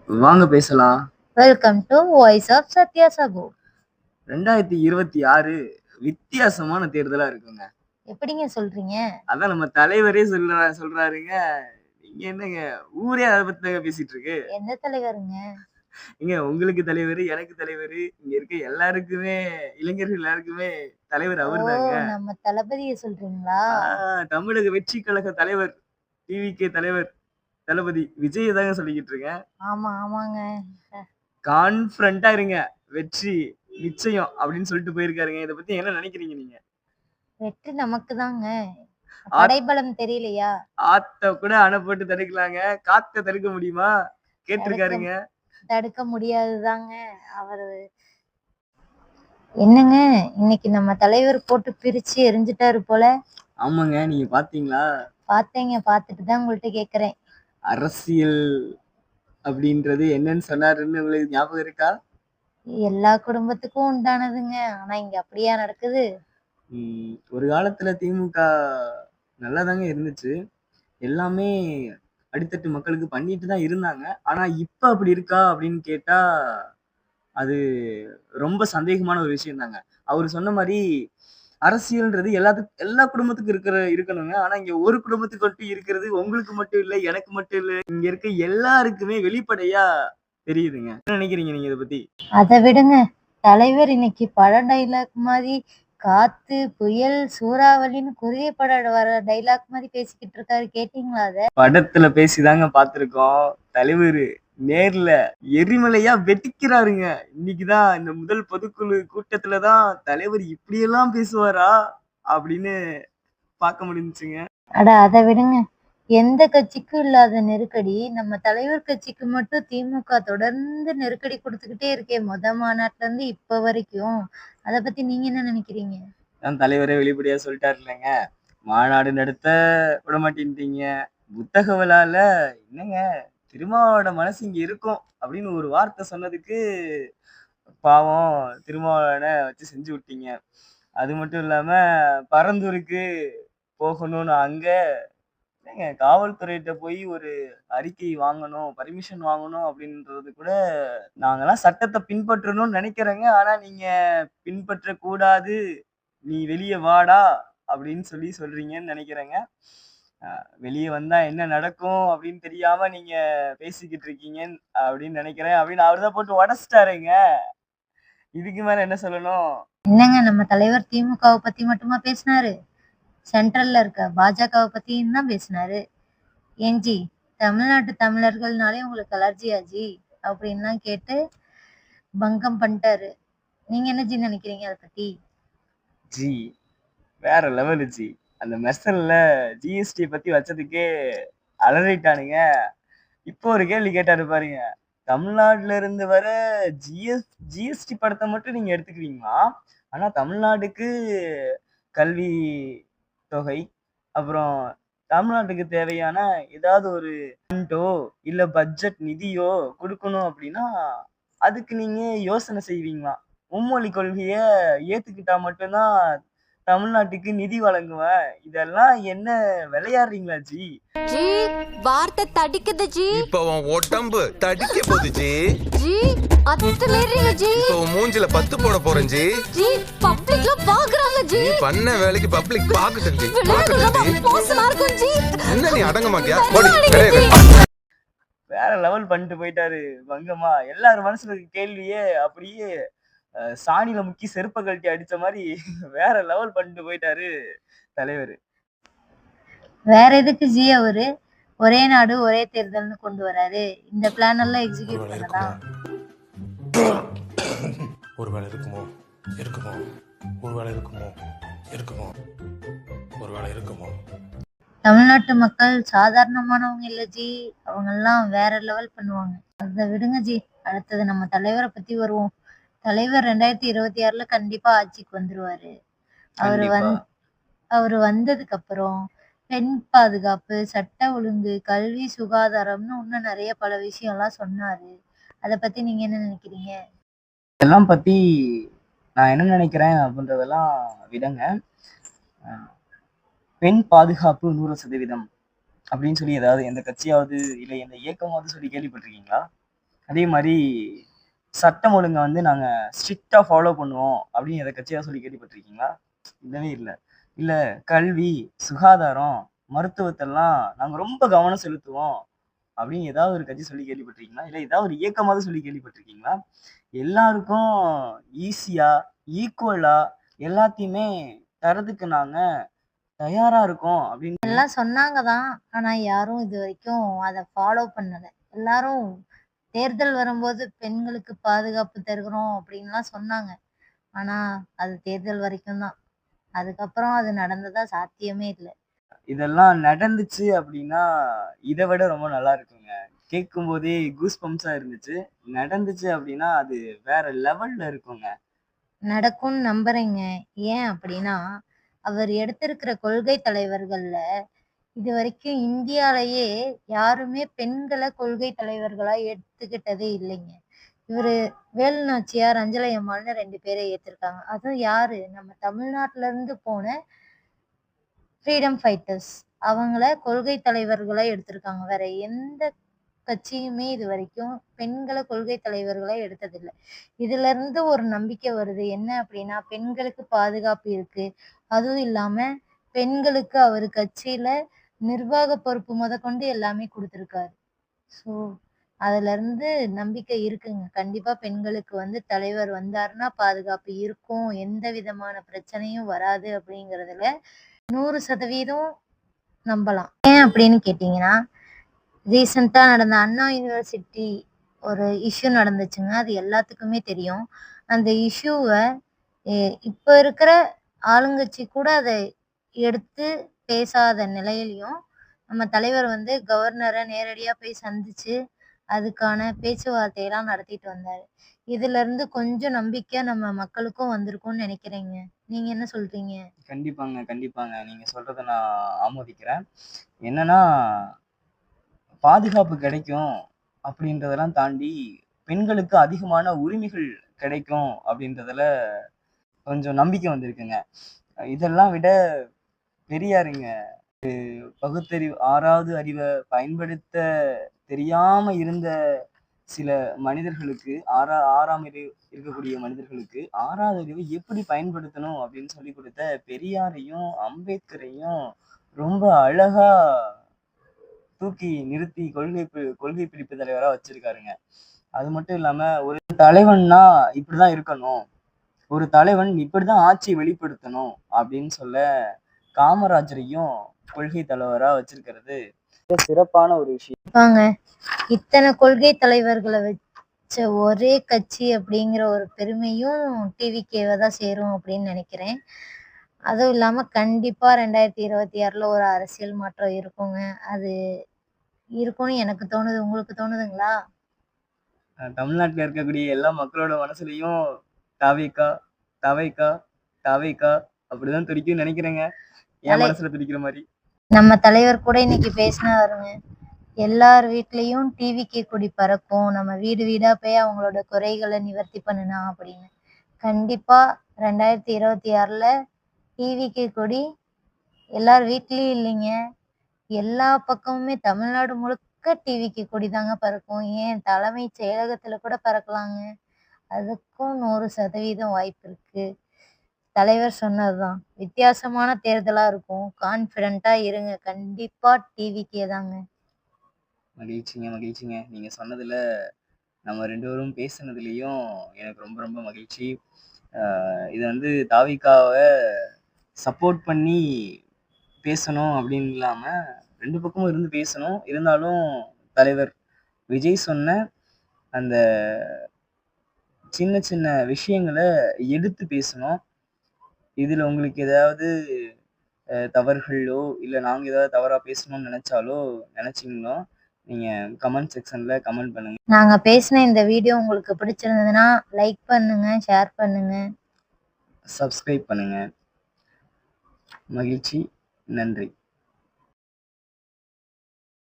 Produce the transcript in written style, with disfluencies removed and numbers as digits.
வாங்க பேசலாம். Welcome to voice of Sathya சகோ. 2026 வித்தியாசமான தேர்தலா இருக்குங்க. எப்படிங்க சொல்றீங்க? அதான் நம்ம தலைவரே சொல்றாருங்க. நீங்க என்னங்க ஊரே அத பத்தி தாங்க பேசிட்டு இருக்கு. எந்த தலைவருங்க? ஏங்க உங்களுக்கு தலைவரு, எனக்கு தலைவரு, இங்க இருக்க எல்லாருக்குமே இளைஞர்கள் எல்லாருக்குமே தலைவர் ஓ! அவர்தாங்க. நம்ம தளபதிய சொல்றீங்களா? ஆ தமிழக வெற்றி கழக தலைவர், டிவிகே தலைவர், தளபதி விஜய தாங்க சொல்லிக்கிட்டு இருக்கேன். ஆமா, ஆமாங்க. கான்ஃபிடன்ட்டா இருங்க. வெற்றி நிச்சயம் அப்படின்னு சொல்லிட்டு போயிருக்காருங்க. இத பத்தி என்ன நினைக்கிறீங்க நீங்க? வெற்றி நமக்கு தாங்க. ஆத் படைபலம் தெரியலையா? ஆத்த கூட அணை போட்டு தடுக்கலாங்க. காத்த தடுக்க முடியுமா? தடுக்க கேட்டுருக்காருங்க. தடுக்க முடியாதுதாங்க. அவரு என்னங்க, இன்னைக்கு நம்ம தலைவர் போட்டு பிரிச்சு எறிஞ்சிட்டாரு போல. ஆமாங்க. நீங்க பார்த்தீங்களா? பார்த்தேங்க, பார்த்துட்டு தான் உங்கள்ட்ட கேட்கிறேன். அரசியல் அப்படின்றது என்னன்னு சொன்னாருன்னு உங்களுக்கு ஞாபகம் இருக்கா? எல்லா குடும்பத்துக்கும் உண்டானதுங்க. ஆனா இங்க அப்படியா நடக்குது? ஒரு காலத்துல திமுக நல்லாதாங்க இருந்துச்சு. எல்லாமே அடித்தட்டு மக்களுக்கு பண்ணிட்டு தான் இருந்தாங்க. ஆனா இப்ப அப்படி இருக்கா அப்படின்னு கேட்டா, அது ரொம்ப சந்தேகமான ஒரு விஷயம் தாங்க. அவரு சொன்ன மாரி அரசியல்ன்றது எல்லா குடும்பத்துக்கும் இருக்கணுங்க. ஆனா இங்க ஒரு குடும்பத்துக்கு மட்டும் இருக்கிறது உங்களுக்கு மட்டும் இல்ல, எனக்கு மட்டும் இல்ல. இங்க இருக்க எல்லாருக்குமே வெளிப்படையா தெரியுதுங்க. என்ன நினைக்கிறீங்க நீங்க இத பத்தி? அத விடுங்க. தலைவர் இன்னைக்கு பட டைலாக் மாரி காத்து, புயல், சூறாவளின்னு குருவி படம் வர டைலாக் மாரி பேசிக்கிட்டு இருக்காரு. கேட்டீங்களா அத? படத்துல பேசிதாங்க பார்த்திருக்கோம். தலைவரு நேர்ல எரிமலையா வெடிக்கிறாருங்க. இன்னைக்கு தான் இந்த முதல் பொதுக்குழு கூட்டத்துல தான் தலைவர் இப்படியெல்லாம் பேசுவாரா? அப்படின்னு பார்க்க முடிஞ்சுச்சுங்க. அட அத விடுங்க. எந்த கட்சிக்கும் இல்லாத நெருக்கடி, நம்ம தலைவர் கட்சிக்கு மட்டும் திமுக தொடர்ந்து நெருக்கடி குடுத்துக்கிட்டே இருக்கே. மாநாட்டுல இருந்து இப்ப வரைக்கும். அத பத்தி நீங்க என்ன நினைக்கிறீங்க? அதான் தலைவரே வெளிப்படையா சொல்லிட்டாருல்லங்க. மாநாடு நடத்த விடமாட்டேன்ட்டீங்க. புத்தக விழால என்னங்க திருமாவளவனோட மனசு இங்க இருக்கும் அப்படின்னு ஒரு வார்த்தை சொன்னதுக்கு, பாவம் திருமாவளவன வச்சு செஞ்சு விட்டீங்க. அது மட்டும் இல்லாம பரந்தூருக்கு போகணும்னு அங்க ஏங்க காவல்துறையிட்ட போய் ஒரு அறிக்கை வாங்கணும், பர்மிஷன் வாங்கணும் அப்படின்றது கூட நாங்கலாம் சட்டத்த பின்பற்றணும்னு நெனைக்கிறேங்க. ஆனா நீங்க பின்பற்றக் கூடாது. "நீ வெளிய வாடா" அப்படின்னு சொல்றீங்கன்னு நெனைக்கிறேங்க. அ வெளிய வந்தா என்ன நடக்கும் அப்படின்னு தெரியாம நீங்க பேசிக்கிட்டு இருக்கீங்கன்னு அப்படின்னு நெனைக்கிறேன். அப்படின்னு அவரு தான் போட்டு உடைச்சுட்டாரேங்க. இதுக்கு மேல என்ன சொல்லணும்? என்னங்க நம்ம தலைவர் திமுகவ பத்தி மட்டுமா பேசினாரு? சென்ட்ரல்ல இருக்க பாஜகவ பத்தியும் தான் பேசினாரு. "ஏன் ஜி, தமிழ்நாட்டு தமிழர்கள்னாலே உங்களுக்கு அலர்ஜியா ஜி?" அப்படின்லாம் கேட்டு பங்கம் பண்ணிட்டாரு. நீங்க என்ன ஜி நினைக்கிறீங்க அத பத்தி? ஜி வேற லெவலு ஜி. அந்த மெர்சல்ல ஜிஎஸ்டி பத்தி வச்சதுக்கே அலறிட்டானுங்க. இப்போ ஒரு கேள்வி கேட்டாரு பாருங்க. தமிழ்நாட்டுல இருந்து வர ஜிஎஸ்டி படத்த மட்டும் நீங்க எடுத்துக்குவீங்களா? ஆனா தமிழ்நாட்டுக்கு கல்வி தொகை, அப்புறம் தமிழ்நாட்டுக்கு தேவையான ஏதாவது ஒரு ஃபண்டோ, இல்ல பட்ஜெட் நிதியோ குடுக்கணும் அப்படின்னா, அதுக்கு நீங்க யோசனை செய்வீங்களாம். மும்மொழி கொள்கைய ஏத்துக்கிட்டா மட்டும் தான் தமிழ்நாட்டுக்கு நிதி வழங்குவேன். இதெல்லாம் என்ன விளையாடுறீங்களா ஜி? ஜி வார்த்தை தடிக்குது ஜி. இப்ப உன் உடம்பு தடிக்க போகுது ஜி. G அத்துலேறீங்க G. இப்ப உன் மூஞ்சில பத்து போட போறேன் ஜி. ஜி பப்ளிக்ல பாக்குறாங்க ஜி. நீ பண்ண வேலைக்கு பப்ளிக் பாக்கட்டும் ஜி. விளையாட்டு பாக்கட்டும் ஜி. ரொம்ப மோசமா இருக்கும் ஜி. என்ன நீ அடங்க மாட்டியா? போடி, கிடையாது ஜி. வேற லெவல் பண்ணிட்டு போயிட்டாரு பங்கமா. எல்லார் மனசுல இருக்க கேள்வியே அப்படியே சாணியில முக்கி செருப்ப கழட்டி அடிச்ச மாரி வேற லெவல் பண்ணிட்டு போயிட்டாரு தலைவரு. வேற எதுக்கு ஜி அவரு ஒரே நாடு ஒரே தேர்தல்னு கொண்டு வராரு? இந்த பிளான் எல்லாம் எக்ஸிக்யூட் பண்ணலாம். ஒருவேளை இருக்குமோ இருக்குமோ ஒருவேளை இருக்குமோ இருக்குமோ ஒருவேளை இருக்குமோ. தமிழ்நாட்டு மக்கள் சாதாரணமானவங்க இல்ல ஜி. அவங்க எல்லாம் வேற லெவல் பண்ணுவாங்க. அத விடுங்க ஜி. அடுத்தது நம்ம தலைவரை பத்தி வருவோம். தலைவர் 2026ல கண்டிப்பா ஆட்சிக்கு வந்துருவாரு. அவரு கண்டிப்பா. அவரு வந்ததுக்கு அப்புறம் பெண் பாதுகாப்பு, சட்ட ஒழுங்கு, கல்வி, சுகாதாரம்னு இன்னும் நிறைய பல விஷயம்லாம் சொன்னாரு. அத பத்தி நீங்க என்ன நினைக்கிறீங்க? இதெல்லாம் பத்தி நான் என்ன நினைக்கிறேன் அப்படின்றதெல்லாம் விடங்க. அ பெண் பாதுகாப்பு 100% அப்படின்னு சொல்லி ஏதாவது எந்த கட்சியாவது, இல்ல எந்த இயக்கமாவது சொல்லி கேள்விப்பட்டிருக்கீங்களா? அதே மாதிரி சட்டம் ஒழுங்கை வந்து நாங்க ஸ்ட்ரிக்டா ஃபாலோ பண்ணுவோம் அப்படின்னு எதை கட்சியா சொல்லி கேள்விப்பட்டிருக்கீங்களா? இல்லவே இல்லை. இல்ல கல்வி, சுகாதாரம், மருத்துவத்தெல்லாம் நாங்க ரொம்ப கவனம் செலுத்துவோம் அப்படின்னு ஏதாவது ஒரு கட்சி சொல்லி கேள்விப்பட்டிருக்கீங்களா? இல்ல ஏதாவது ஒரு இயக்கமாவது சொல்லி கேள்விப்பட்டிருக்கீங்களா? எல்லாருக்கும் ஈஸியா, ஈக்குவலா எல்லாத்தையுமே தரதுக்கு நாங்க தயாரா இருக்கோம் அப்படின்னு எல்லாம் சொன்னாங்க தான். ஆனா யாரும் இது வரைக்கும் அத ஃபாலோ பண்ணல. எல்லாரும் தேர்தல் வரும்போது பெண்களுக்கு பாதுகாப்பு தருகிறோம் அப்படின்லாம் சொன்னாங்க. ஆனா அது தேர்தல் வரைக்கும் தான். அதுக்கப்புறம் அது நடந்ததா சாத்தியமே இல்ல. இதெல்லாம் நடந்துச்சு அப்படின்னா இதை விட ரொம்ப நல்லா இருக்குங்க. கேட்கும்போதே கூஸ் பம்ப்ஸா இருந்துச்சு. நடந்துச்சு அப்படின்னா அது வேற லெவல்ல இருக்குங்க. நடக்கும்னு நம்புறேங்க. ஏன் அப்படின்னா, அவர் எடுத்திருக்கிற கொள்கை தலைவர்கள்ல இதுவரைக்கும் இந்தியாலயே யாருமே பெண்கள கொள்கை தலைவர்களா எடுத்துக்கிட்டதே இல்லைங்க. இவரு வேலு நாச்சியார், அஞ்சலை அம்மாள்னு 2 பேர ஏத்திருக்காங்க. அதுவும் யாரு? நம்ம தமிழ்நாட்டுல இருந்து போன ஃப்ரீடம் ஃபைட்டர்ஸ். அவங்கள கொள்கை தலைவர்களா எடுத்திருக்காங்க. வேற எந்த கட்சியுமே இதுவரைக்கும் பெண்கள கொள்கை தலைவர்களா எடுத்ததில்ல. இதிலிருந்து ஒரு நம்பிக்கை வருது. என்ன அப்படின்னா, பெண்களுக்கு பாதுகாப்பு இருக்கு. அதுவும் இல்லாம பெண்களுக்கு அவரு கட்சியில நிர்வாக பொறுப்பு முதற்கொண்டு எல்லாமே குடுத்திருக்காரு. ஸோ, அதுலருந்து நம்பிக்கை இருக்குங்க. கண்டிப்பா பெண்களுக்கு வந்து தலைவர் வந்தாருன்னா பாதுகாப்பு இருக்கும். எந்த விதமான பிரச்சனையும் வராது அப்படிங்கிறதுல 100% நம்பலாம். ஏன் அப்படின்னு கேட்டீங்கன்னா, ரீசென்ட்டா நடந்த அண்ணா யூனிவர்சிட்டி ஒரு இஷ்யூ நடந்துச்சுங்க. அது எல்லாத்துக்குமே தெரியும். அந்த இஷ்யூவ இப்ப இருக்கிற ஆளுங்கட்சி கூட அத எடுத்து பேசாத நிலையிலயும், நம்ம தலைவர் வந்து கவர்னர நேரடியா போய் சந்திச்சு, அதுக்கான பேச்சுவார்த்தையெல்லாம் நடத்திட்டு வந்தாரு. இதுலருந்து கொஞ்சம் நம்பிக்கை நம்ம மக்களுக்கும் வந்திருக்கும்னு நெனைக்கிறேங்க. நீங்க என்ன சொல்றீங்க? கண்டிப்பாங்க, கண்டிப்பாங்க. நீங்க சொல்றத நான் ஆமோதிக்கிறேன். என்னன்னா, பாதுகாப்பு கிடைக்கும் அப்படின்றதெல்லாம் தாண்டி, பெண்களுக்கு அதிகமான உரிமைகள் கிடைக்கும் அப்படின்றதுல கொஞ்சம் நம்பிக்கை வந்திருக்குங்க. இதெல்லாம் விட பெரியாருங்க. பகுத்தறிவு 6வது அறிவ பயன்படுத்த தெரியாம இருந்த சில மனிதர்களுக்கு, 6ஆம் அறிவு இருக்கக்கூடிய மனிதர்களுக்கு 6வது அறிவை எப்படி பயன்படுத்தணும் அப்படின்னு சொல்லிக் கொடுத்த பெரியாரையும், அம்பேத்கரையும் ரொம்ப அழகா தூக்கி நிறுத்தி கொள்கை பிடிப்பு தலைவரா வச்சிருக்காருங்க. அது மட்டும் இல்லாம ஒரு தலைவன்னா இப்படிதான் இருக்கணும். ஒரு தலைவன் இப்படிதான் ஆட்சியை வெளிப்படுத்தணும் அப்படின்னு சொல்ல காமராஜரையும் கொள்கை தலைவரா வச்சிருக்கிறது சிறப்பான ஒரு விஷயம். வாங்க, இத்தனை கொள்கை தலைவர்கள வச்ச ஒரே கட்சி அப்படிங்கிற ஒரு பெருமையும் டிவிகேவ தான் சேரும் அப்படின்னு நெனைக்கிறேன். அதுவும் இல்லாம கண்டிப்பா 2026ல ஒரு அரசியல் மாற்றம் இருக்குங்க. அது இருக்கும்னு எனக்கு தோணுது. உங்களுக்கு தோணுதுங்களா? தமிழ்நாட்டுல இருக்கக்கூடிய எல்லா மக்களோட மனசுலயும் தாவேக்கா, தவைக்கா, தவைக்கா அப்படிதான் துடிக்கும்னு நினைக்கிறேங்க. என் தலை மனசுல துடிக்கிற மாதிரி. நம்ம தலைவர் கூட இன்னைக்கு பேசினாருங்க. எல்லார் வீட்லயும் டிவிகே கொடி பறக்கும். நம்ம வீடு வீடா போய் அவங்களோட குறைகள நிவர்த்தி பண்ணுனா அப்படின்னு. கண்டிப்பா 2026ல டிவிகே கொடி எல்லார் வீட்லயும் இல்லைங்க. எல்லா பக்கமுமே தமிழ்நாடு முழுக்க டிவிகே கொடி தாங்க பறக்கும். ஏன் தலைமைச் செயலகத்துல கூட பறக்கலாங்க. அதுக்கும் 100% வாய்ப்பு இருக்கு. தலைவர் சொன்னதுதான். வித்தியாசமான தேர்தலா இருக்கும். கான்ஃபிடென்ட்டா இருங்க. கண்டிப்பா டிவிகே தாங்க. மகிழ்ச்சிங்க, மகிழ்ச்சிங்க. நீங்க சொன்னதுல நம்ம 2 பேரும் பேசுனதுலயும் எனக்கு ரொம்ப ரொம்ப மகிழ்ச்சி. இது வந்து தாவிக்காவ சப்போர்ட் பண்ணி பேசணும் அப்படின்னு இல்லாம 2 பக்கமும் இருந்து பேசணும். இருந்தாலும் தலைவர் விஜய் சொன்ன அந்த சின்ன சின்ன விஷயங்கள எடுத்து பேசணும். இதுல உங்களுக்கு ஏதாவது தவறுகளோ, இல்ல நாங்க ஏதாவது தவறா பேசணும்னு நினைச்சீங்களோ, நீங்க கமெண்ட் செக்ஷன்ல கமெண்ட் பண்ணுங்க. நாங்க பேசின இந்த வீடியோ உங்களுக்கு பிடிச்சிருந்ததுன்னா லைக் பண்ணுங்க, ஷேர் பண்ணுங்க. சப்ஸ்கிரைப் பண்ணுங்க. மகிழ்ச்சி. நன்றி.